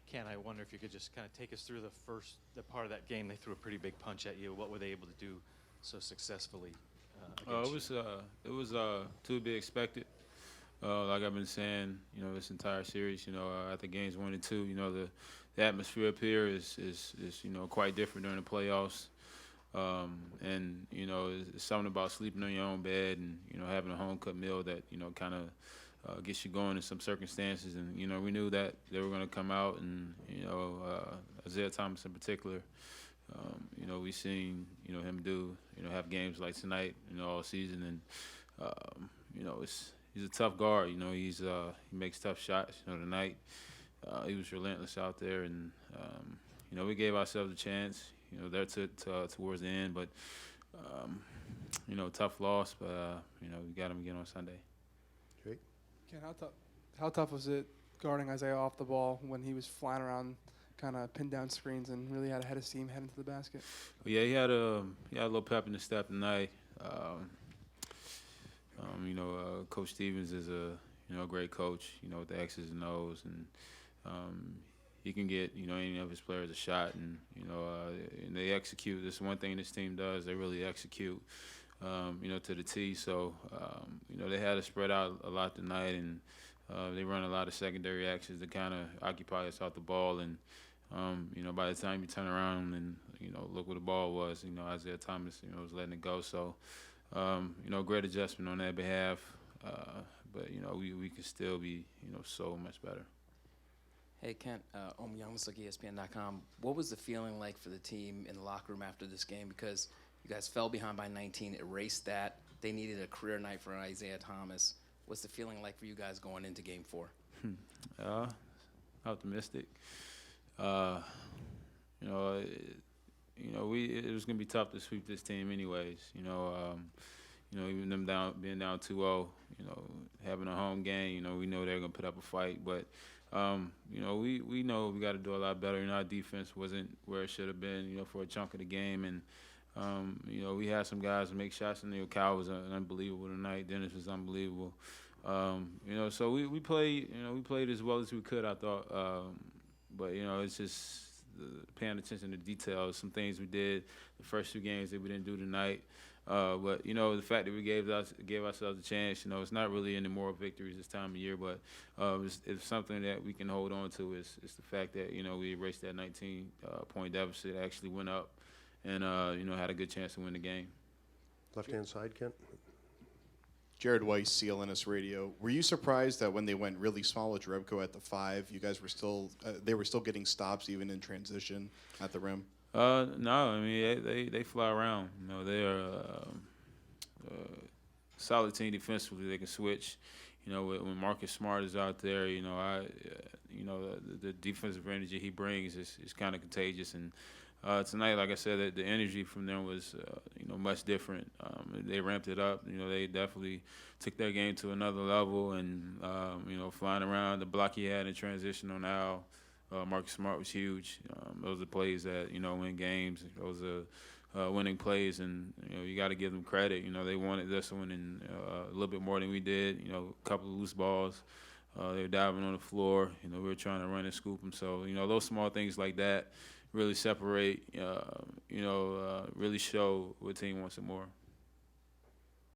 Ken, I wonder if you could just kind of take us through the part of that game. They threw a pretty big punch at you. What were they able to do so successfully against you? It was to be expected. Like I've been saying, this entire series, after games 1 and 2, the atmosphere up here is quite different during the playoffs. And it's something about sleeping on your own bed and having a home cooked meal that kind of gets you going in some circumstances. And we knew that they were going to come out, and Isaiah Thomas in particular. We seen him do have games like tonight all season, and he's a tough guard. He makes tough shots. Tonight he was relentless out there, and we gave ourselves a chance. There towards the end, but tough loss. But we got him again on Sunday. Great. Ken, how tough was it guarding Isaiah off the ball when he was flying around, kind of pinned down screens and really had a head of steam heading to the basket? Well, yeah, he had a little pep in his step tonight. Coach Stevens is a great coach. With the X's and O's, and he can get any of his players a shot, and and they execute. This one thing this team does, they really execute. To the T. So they had to spread out a lot tonight, and they run a lot of secondary actions to kind of occupy us off the ball. And by the time you turn around and look where the ball was, Isaiah Thomas was letting it go. So great adjustment on that behalf. But we could still be so much better. Hey, Kent, Omi Youngmas, ESPN.com. What was the feeling like for the team in the locker room after this game? Because you guys fell behind by 19, erased that. They needed a career night for Isaiah Thomas. What's the feeling like for you guys going into Game 4? Optimistic. It was gonna be tough to sweep this team, anyways. Even them being down 2-0, having a home game, we know they're gonna put up a fight, but. We know we got to do a lot better. Our defense wasn't where it should have been, for a chunk of the game. And, we had some guys to make shots, and Cal was unbelievable tonight. Dennis was unbelievable. So we played as well as we could, I thought. But, it's just paying attention to details, some things we did the first 2 games that we didn't do tonight. But the fact that we gave ourselves a chance, it's not really any more victories this time of year, but it's something that we can hold on to. Is the fact that we erased that 19-point deficit, actually went up, and had a good chance to win the game. Left-hand side, Kent. Jared Weiss, CLNS Radio. Were you surprised that when they went really small with Jerebko at the 5, you guys were still getting stops even in transition at the rim? No, I mean they fly around. They are a solid team defensively. They can switch. When Marcus Smart is out there, the defensive energy he brings is kind of contagious. And tonight, like I said, the energy from them was much different. They ramped it up. They definitely took their game to another level. And flying around, the block he had in transition on Al. Marcus Smart was huge. Those are plays that win games. Those are winning plays, and you got to give them credit. They wanted this one and a little bit more than we did. A couple of loose balls. They were diving on the floor. We were trying to run and scoop them. So those small things like that really separate. Really show what team wants it more.